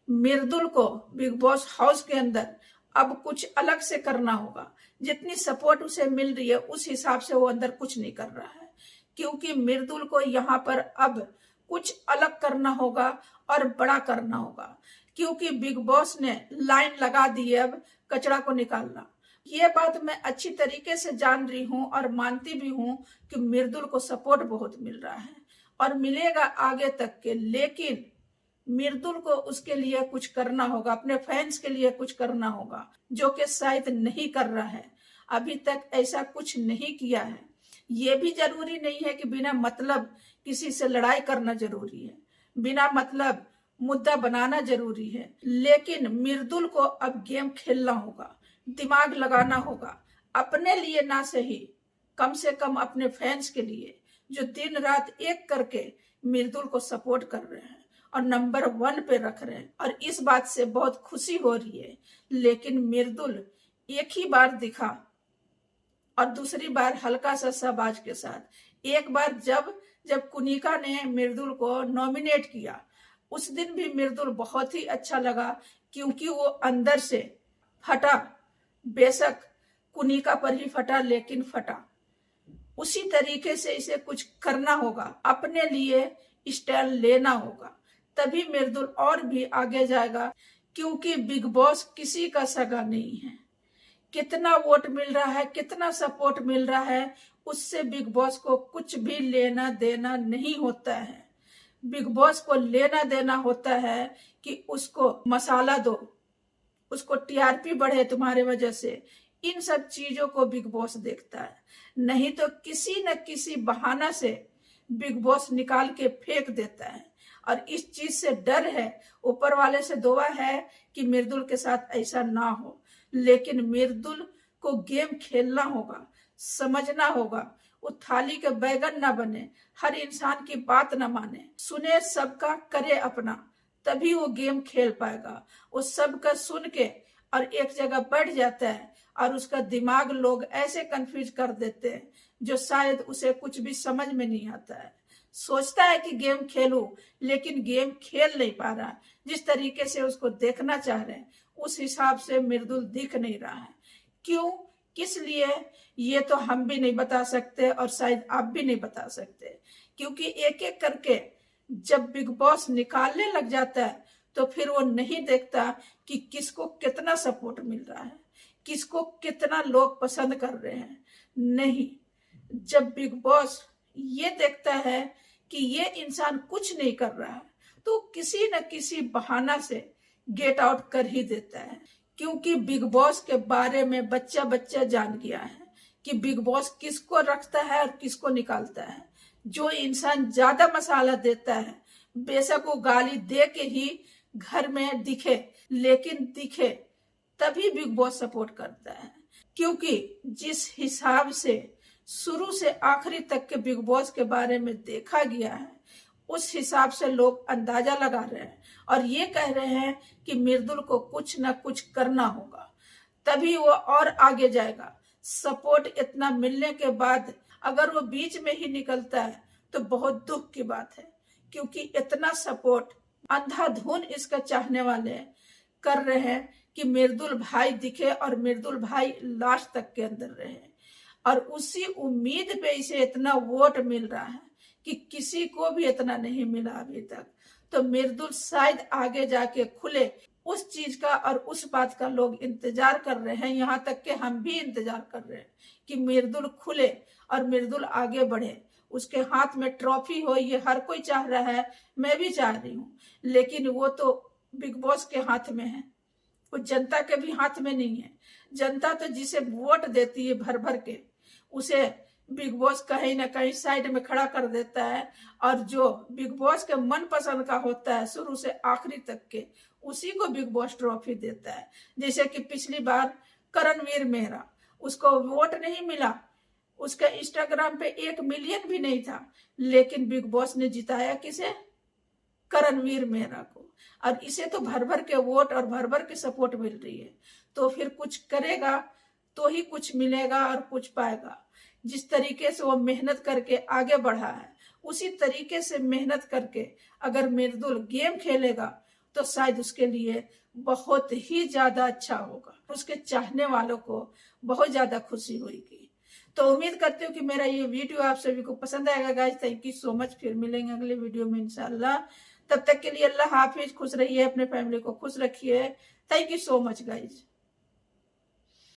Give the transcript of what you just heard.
मृदुल को big boss house के अंदर अब कुछ अलग से करना होगा। जितनी सपोर्ट उसे मिल रही है उस हिसाब से वो अंदर कुछ नहीं कर रहा है, क्योंकि मृदुल को यहाँ पर अब कुछ अलग करना होगा और बड़ा करना होगा, क्योंकि बिग बॉस ने लाइन लगा दी है अब कचरा को निकालना। ये बात मैं अच्छी तरीके से जान रही हूँ और मानती भी हूँ कि मृदुल को सपोर्ट बहुत मिल रहा है और मिलेगा आगे तक के, लेकिन मृदुल को उसके लिए कुछ करना होगा, अपने फैंस के लिए कुछ करना होगा, जो कि शायद नहीं कर रहा है। अभी तक ऐसा कुछ नहीं किया है। ये भी जरूरी नहीं है कि बिना मतलब किसी से लड़ाई करना जरूरी है, बिना मतलब मुद्दा बनाना जरूरी है, लेकिन मृदुल को अब गेम खेलना होगा, दिमाग लगाना होगा, अपने लिए ना सही कम से कम अपने फैंस के लिए, जो दिन रात एक करके मृदुल को सपोर्ट कर रहे हैं और नंबर 1 पे रख रहे हैं। और इस बात से बहुत खुशी हो रही है। लेकिन मृदुल एक ही बार दिखा और दूसरी बार हल्का सा शहबाज के साथ। एक बार जब कुनिका ने मृदुल को नॉमिनेट किया, उस दिन भी मृदुल बहुत ही अच्छा लगा, क्योंकि वो अंदर से फटा, बेशक कुनिका पर ही फटा लेकिन फटा। उसी तरीके से इसे कुछ करना होगा, अपने लिए स्टैंड लेना होगा, तभी मृदुल और भी आगे जाएगा, क्योंकि बिग बॉस किसी का सगा नहीं है। कितना वोट मिल रहा है, कितना सपोर्ट मिल रहा है, उससे बिग बॉस को कुछ भी लेना देना नहीं होता है। बिग बॉस को लेना देना होता है कि उसको मसाला दो, उसको टीआरपी बढ़े तुम्हारे वजह से। इन सब चीजों को बिग बॉस देखता है, नहीं तो किसी न किसी बहाना से बिग बॉस निकाल के फेंक देता है। और इस चीज से डर है, ऊपर वाले से दुआ है कि मृदुल के साथ ऐसा ना हो। लेकिन मृदुल को गेम खेलना होगा, समझना होगा, वो थाली के बैगन ना बने, हर इंसान की बात ना माने, सुने सबका, करे अपना, तभी वो गेम खेल पाएगा। वो सबका सुन के और एक जगह बैठ जाता है और उसका दिमाग लोग ऐसे कंफ्यूज कर देते हैं जो शायद उसे कुछ भी समझ में नहीं आता है। सोचता है कि गेम खेलूं, लेकिन गेम खेल नहीं पा रहा। जिस तरीके से उसको देखना चाह रहे हैं उस हिसाब से मृदुल दिख नहीं रहा है। क्यों, किस लिए, ये तो हम भी नहीं बता सकते और शायद आप भी नहीं बता सकते, क्योंकि एक एक करके जब बिग बॉस निकालने लग जाता है तो फिर वो नहीं देखता कि किसको कितना सपोर्ट मिल रहा है, किसको कितना लोग पसंद कर रहे हैं। नहीं, जब बिग बॉस ये देखता है कि ये इंसान कुछ नहीं कर रहा है तो किसी न किसी बहाना से गेट आउट कर ही देता है, क्योंकि बिग बॉस के बारे में बच्चा बच्चा जान गया है कि बिग बॉस किसको रखता है और किसको निकालता है। जो इंसान ज्यादा मसाला देता है, बेशक वो गाली दे के ही घर में दिखे, लेकिन दिखे तभी बिग बॉस सपोर्ट करता है, क्योंकि जिस हिसाब से शुरू से आखिरी तक के बिग बॉस के बारे में देखा गया है, उस हिसाब से लोग अंदाजा लगा रहे हैं और ये कह रहे हैं कि मृदुल को कुछ न कुछ करना होगा, तभी वो और आगे जाएगा। सपोर्ट इतना मिलने के बाद अगर वो बीच में ही निकलता है तो बहुत दुख की बात है, क्योंकि इतना सपोर्ट अंधाधुन इसका चाहने वाले कर रहे हैं कि मृदुल भाई दिखे और मृदुल भाई लास्ट तक के अंदर रहे। और उसी उम्मीद पे इसे इतना वोट मिल रहा है कि किसी को भी इतना नहीं मिला अभी तक। तो मृदुल शायद आगे जाके खुले, उस चीज का और उस बात का लोग इंतजार कर रहे हैं। यहाँ तक कि हम भी इंतजार कर रहे हैं कि मृदुल खुले और मृदुल आगे बढ़े, उसके हाथ में ट्रॉफी हो। ये हर कोई चाह रहा है, मैं भी चाह रही हूँ, लेकिन वो तो बिग बॉस के हाथ में है, वो जनता के भी हाथ में नहीं है। जनता तो जिसे वोट देती है भर भर के, उसे बिग बॉस कहीं ना कहीं साइड में खड़ा कर देता है, और जो बिग बॉस के मन पसंद का होता है शुरू से आखिरी तक के, उसी को बिग बॉस ट्रॉफी देता है। जैसे कि पिछली बार करणवीर मेहरा, उसको वोट नहीं मिला, उसका इंस्टाग्राम पे 1 मिलियन भी नहीं था, लेकिन बिग बॉस ने जिताया किसे, करणवीर मेहरा को। और इसे तो भर भर के वोट और भर भर के सपोर्ट मिल रही है, तो फिर कुछ करेगा तो ही कुछ मिलेगा और कुछ पाएगा। जिस तरीके से वो मेहनत करके आगे बढ़ा है, उसी तरीके से मेहनत करके अगर मृदुल गेम खेलेगा तो शायद उसके लिए बहुत ही ज्यादा अच्छा होगा, उसके चाहने वालों को बहुत ज्यादा खुशी होगी। तो उम्मीद करती हूँ कि मेरा ये वीडियो आप सभी को पसंद आएगा guys. Thank you so much. फिर मिलेंगे अगले वीडियो में इंशाल्लाह। तब तक के लिए अल्लाह हाफिज। खुश रहिए, अपने फैमिली को खुश रखिए। Thank you so much guys.